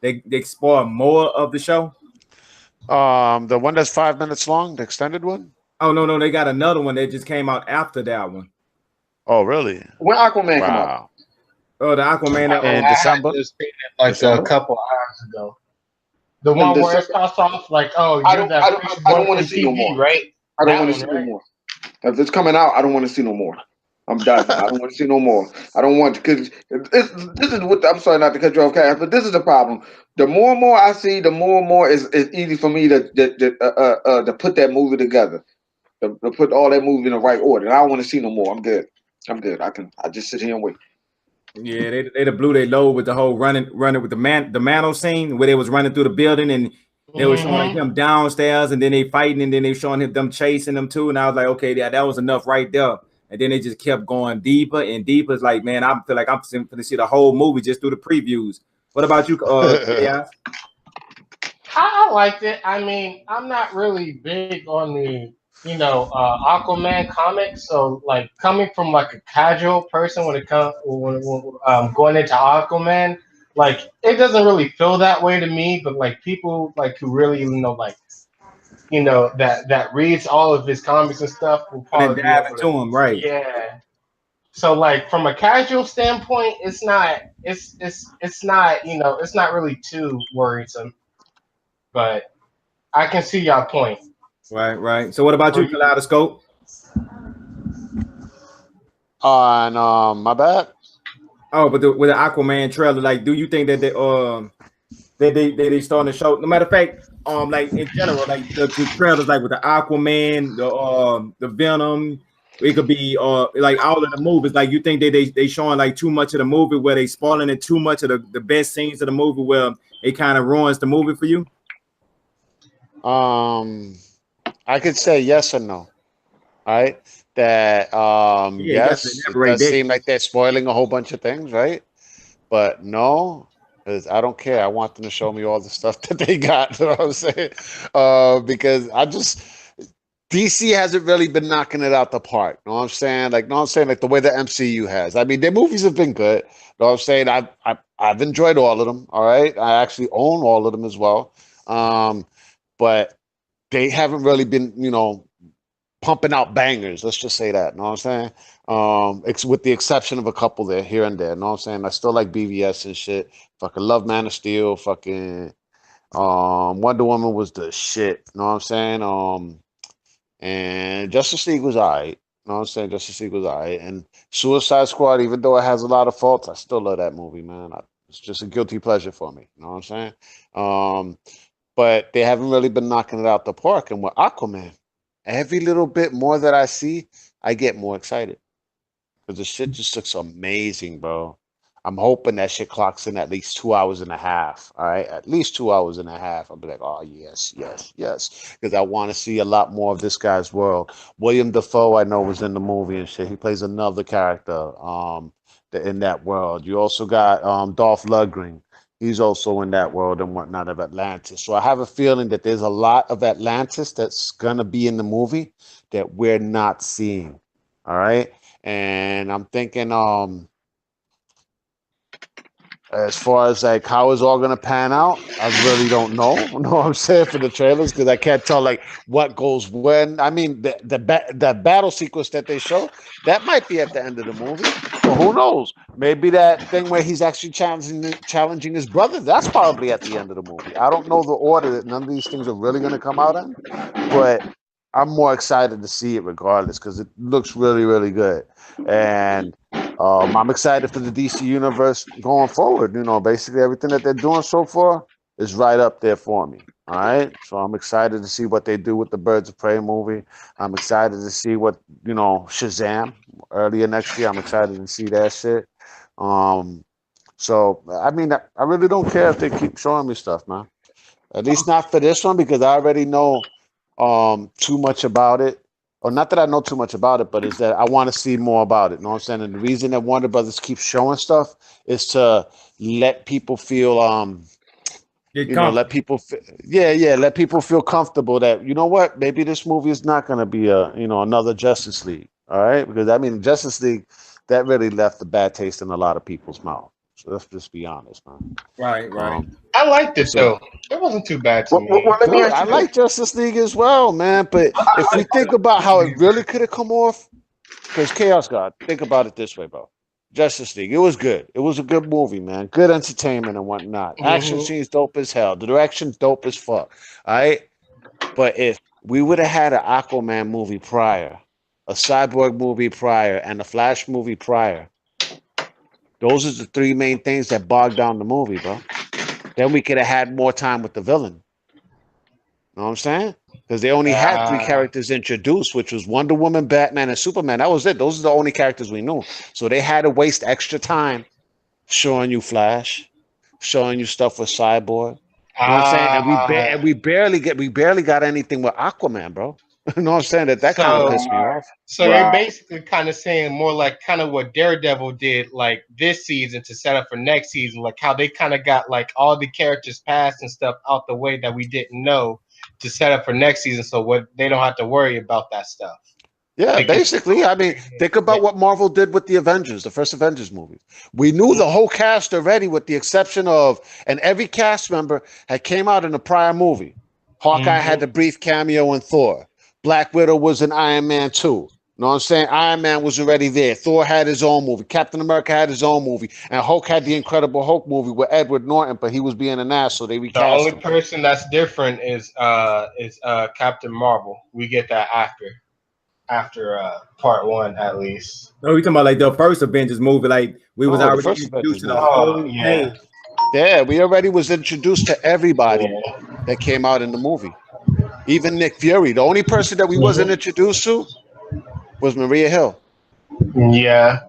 they spoil more of the show. The one that's 5 minutes long, the extended one. Oh no, they got another one that just came out after that one. Oh, really? When Aquaman come out? Wow. Oh, the Aquaman. In I had December. just seen it like December? a couple hours ago. The In one where it December? starts off like, oh, I you're don't. that fish I boy don't want from to see no TV, more. right? I don't That want to one, see right? no more. If it's coming out, I don't want to see no more. I'm done. I don't want to see no more. I don't want to, because this is what I'm sorry not to cut you off, Cass, but this is the problem. The more and more I see, the more and more it's easy for me to put that movie together, to put all that movie in the right order. And I don't want to see no more. I'm good. I'm good. I just sit here and wait. Yeah, they blew their load with the whole running with the Mano scene where they was running through the building and they were showing like him downstairs and then they fighting and then they showing him them chasing them too. And I was like, okay, yeah, that was enough right there. And then they just kept going deeper and deeper. It's like, man, I feel like I'm going to see the whole movie just through the previews. What about you, Chaos? I liked it. I mean, I'm not really big on the Aquaman comics. So like coming from like a casual person when it comes going into Aquaman, like it doesn't really feel that way to me. But like people like who really that reads all of his comics and stuff will And then probably be dive able to. into him, right? Yeah. So like from a casual standpoint, it's not it's not really too worrisome. But I can see your point. Right. So what about you, Kaleidoscope? On my bad. Oh, but with the Aquaman trailer, like, do you think that they starting to show? No matter of fact, like in general, like the trailers, like with the Aquaman, the Venom, it could be like all of the movies. Like, you think that they showing like too much of the movie where they spoiling it too much of the best scenes of the movie where it kind of ruins the movie for you? I could say yes or no. Right? That Yeah, you got to yes, it elaborate does that. seem like they're spoiling a whole bunch of things, right? But no, because I don't care. I want them to show me all the stuff that they got. You know what I'm saying? Because DC hasn't really been knocking it out the park. You know what I'm saying? Like, no, I'm saying like the way the MCU has. I mean, their movies have been good. You know what I'm saying? I've enjoyed all of them. All right, I actually own all of them as well. But they haven't really been, pumping out bangers. Let's just say that. You know what I'm saying? With the exception of a couple there, here and there. You know what I'm saying? I still like BVS and shit. Fucking love Man of Steel. Fucking Wonder Woman was the shit. You know what I'm saying? And Justice League was alright. You know what I'm saying? Justice League was alright. And Suicide Squad, even though it has a lot of faults, I still love that movie, man. It's just a guilty pleasure for me. You know what I'm saying? But they haven't really been knocking it out the park. And with Aquaman, every little bit more that I see, I get more excited. Because the shit just looks amazing, bro. I'm hoping that shit clocks in at least 2 hours and a half. All right. At least 2 hours and a half. I'll be like, oh, yes, yes, yes. Because I want to see a lot more of this guy's world. William Dafoe, I know, was in the movie and shit. He plays another character in that world. You also got Dolph Lundgren. He's also in that world and whatnot of Atlantis. So I have a feeling that there's a lot of Atlantis that's gonna be in the movie that we're not seeing. All right. And I'm thinking, as far as like how it's all gonna pan out, I really don't know. You know what I'm saying for the trailers because I can't tell like what goes when. I mean, the battle sequence that they show that might be at the end of the movie, but who knows? Maybe that thing where he's actually challenging his brother. That's probably at the end of the movie. I don't know the order that none of these things are really gonna come out in, but I'm more excited to see it regardless because it looks really, really good. And I'm excited for the DC universe going forward. Basically everything that they're doing so far is right up there for me. All right. So I'm excited to see what they do with the Birds of Prey movie. I'm excited to see what, Shazam earlier next year. I'm excited to see that shit. So, I mean, I really don't care if they keep showing me stuff, man. At least not for this one because I already know too much about it. Or not that I know too much about it, but is that I want to see more about it. You know what I'm saying? And the reason that Warner Brothers keeps showing stuff is to let people feel Get comfortable. let people feel comfortable that what, maybe this movie is not going to be another Justice League. All right, because I mean Justice League that really left a bad taste in a lot of people's mouth. So let's just be honest, man. Right. I liked it So- though. It wasn't too bad to me. Well, let me Dude, ask I you like Justice League as well, man. But if we think about how it really could have come off, because Chaos God, think about it this way, bro. Justice League, it was good. It was a good movie, man. Good entertainment and whatnot. Action scenes dope as hell. The direction dope as fuck. All right. But if we would have had an Aquaman movie prior, a Cyborg movie prior, and a Flash movie prior, those are the three main things that bogged down the movie, bro. Then we could have had more time with the villain. Know what I'm saying? Because they only had three characters introduced, which was Wonder Woman, Batman, and Superman. That was it. Those are the only characters we knew. So they had to waste extra time showing you Flash, showing you stuff with Cyborg. You know what I'm saying? And we barely got anything with Aquaman, bro. You know what I'm saying? That kind of pissed me off. So they're basically kind of saying more like kind of what Daredevil did like this season to set up for next season, like how they kind of got like all the characters past and stuff out the way that we didn't know to set up for next season, so what they don't have to worry about that stuff. Yeah, basically. I mean, think about what Marvel did with the Avengers, the first Avengers movie. We knew the whole cast already, with the exception of, and every cast member had came out in a prior movie. Hawkeye had the brief cameo in Thor. Black Widow was in Iron Man 2. You know what I'm saying? Iron Man was already there. Thor had his own movie. Captain America had his own movie. And Hulk had the Incredible Hulk movie with Edward Norton, but he was being an ass, so they recast him. The only person that's different is Captain Marvel. We get that after part one at least. No, you talking about like the first Avengers movie? Like we was already introduced to the whole thing. Yeah, we already was introduced to everybody that came out in the movie. Even Nick Fury. The only person that we wasn't introduced to was Maria Hill. Yeah.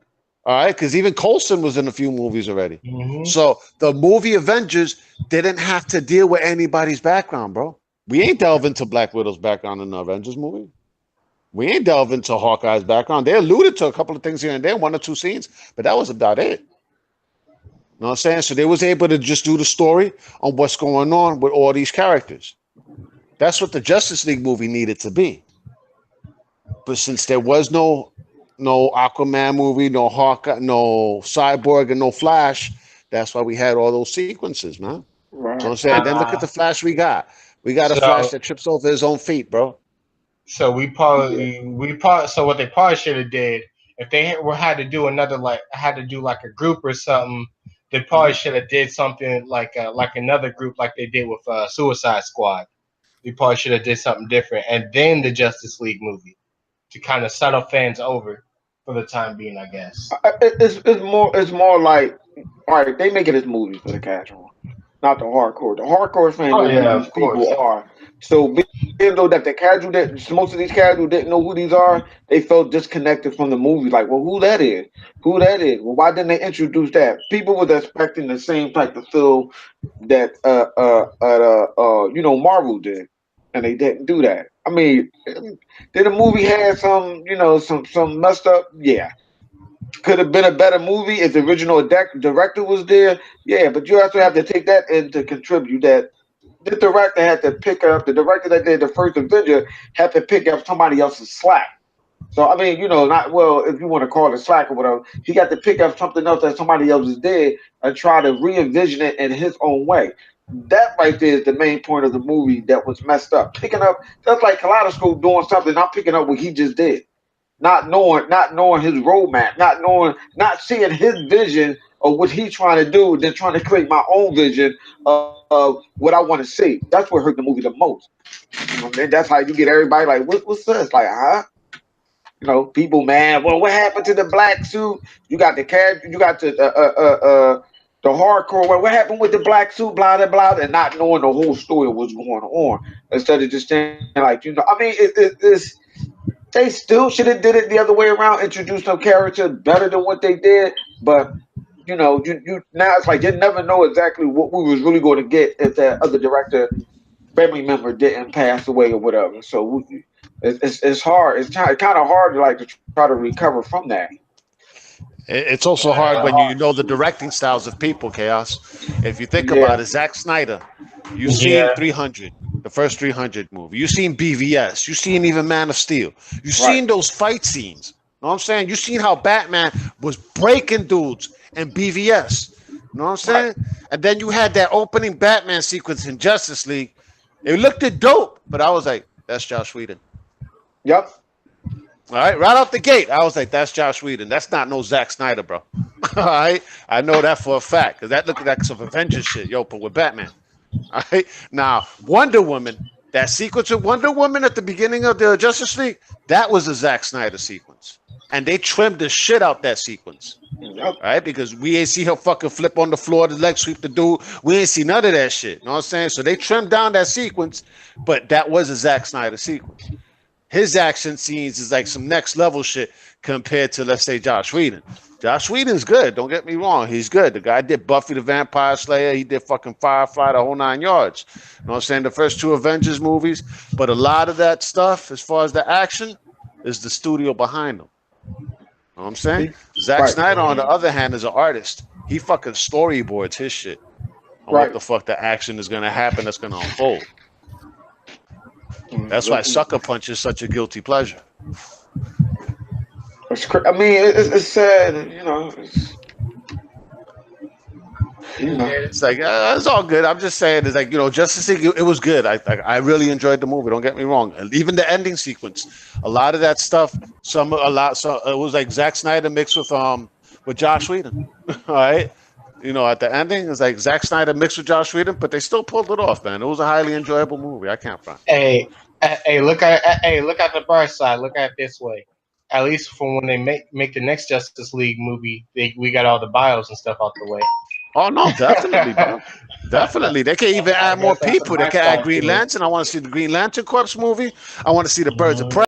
All right, because even Coulson was in a few movies already. So the movie Avengers didn't have to deal with anybody's background, bro. We ain't delve into Black Widow's background in the Avengers movie. We ain't delve into Hawkeye's background. They alluded to a couple of things here and there, one or two scenes, but that was about it. You know what I'm saying? So they was able to just do the story on what's going on with all these characters. That's what the Justice League movie needed to be. But since there was no Aquaman movie, no Hawkeye, no Cyborg, and no Flash, that's why we had all those sequences, man. Right. So I'm saying, then look at the Flash we got. We got a Flash that trips over his own feet, bro. So so what they probably should have did, if they had to do like a group or something, they probably should have did something like another group like they did with Suicide Squad. They probably should have did something different, and then the Justice League movie to kind of settle fans over for the time being, I guess. It's more like, all right, they make it as movies for the casual, not the hardcore. The hardcore fans these people are. So even though that most of these casual didn't know who these are, they felt disconnected from the movie. Like, well, who that is? Well, why didn't they introduce that? People were expecting the same type of feel that Marvel did, and they didn't do that. I mean, did the movie have some messed up? Yeah. Could have been a better movie if the original director was there. Yeah, but you also have to take that into contribute that the director had to pick up, the director that did the first Avenger had to pick up somebody else's slack. So, I mean, if you want to call it slack or whatever, he got to pick up something else that somebody else did and try to re-envision it in his own way. That right there is the main point of the movie that was messed up. Picking up, that's like Kaleidoscope doing something, not picking up what he just did. Not knowing his roadmap, not seeing his vision of what he's trying to do, then trying to create my own vision of what I want to see. That's what hurt the movie the most. That's how you get everybody like, what's this? Like, huh? People mad. Well, what happened to the black suit? You got the hardcore. Well, what happened with the black suit? Blah blah blah, and not knowing the whole story of what's going on. Instead of just saying like, I mean, it's. They still should have did it the other way around, introduced some character better than what they did. But you now it's like you never know exactly what we was really going to get if that other director, family member, didn't pass away or whatever. So it's hard. It's kind of hard to try to recover from that. It's also hard when you know the directing styles of people, Chaos. If you think about it, Zack Snyder, you've seen 300. The first 300 movie. You've seen BVS. You've seen even Man of Steel. You've seen those fight scenes. You know what I'm saying? You've seen how Batman was breaking dudes in BVS. You know what I'm saying? And then you had that opening Batman sequence in Justice League. It looked dope, but I was like, that's Josh Whedon. Yep. All right, right off the gate, I was like, that's Josh Whedon. That's not no Zack Snyder, bro. All right, I know that for a fact because that looked like some Avengers shit, yo, but with Batman. All right, now Wonder Woman, that sequence of Wonder Woman at the beginning of the Justice League, that was a Zack Snyder sequence, and they trimmed the shit out that sequence. Yep. All right, because we ain't see her fucking flip on the floor, the leg sweep the dude. We ain't see none of that shit. You know what I'm saying? So they trimmed down that sequence, but that was a Zack Snyder sequence. His action scenes is like some next level shit compared to, let's say, Josh Whedon. Josh Whedon's good. Don't get me wrong. He's good. The guy did Buffy the Vampire Slayer. He did fucking Firefly, the whole 9 yards. You know what I'm saying? The first 2 Avengers movies. But a lot of that stuff, as far as the action, is the studio behind them. You know what I'm saying? Zack Snyder, on the other hand, is an artist. He fucking storyboards his shit on what the fuck the action is going to happen that's going to unfold. That's why Sucker Punch is such a guilty pleasure. I mean, it's sad, you know. It's like it's all good. I'm just saying, it's like, you know, Justice League. It was good. I really enjoyed the movie. Don't get me wrong. Even the ending sequence, a lot of that stuff. So it was like Zack Snyder mixed with Josh Whedon. All right. You know, at the ending, it's like Zack Snyder mixed with Josh Whedon, but they still pulled it off, man. It was a highly enjoyable movie. I can't front. Hey, look at the bright side. Look at it this way. At least for when they make the next Justice League movie, we got all the bios and stuff out the way. Oh no, definitely, bro. Definitely. They can even add more people. They can add Green Lantern. I want to see the Green Lantern Corps movie. I want to see the Birds of Prey.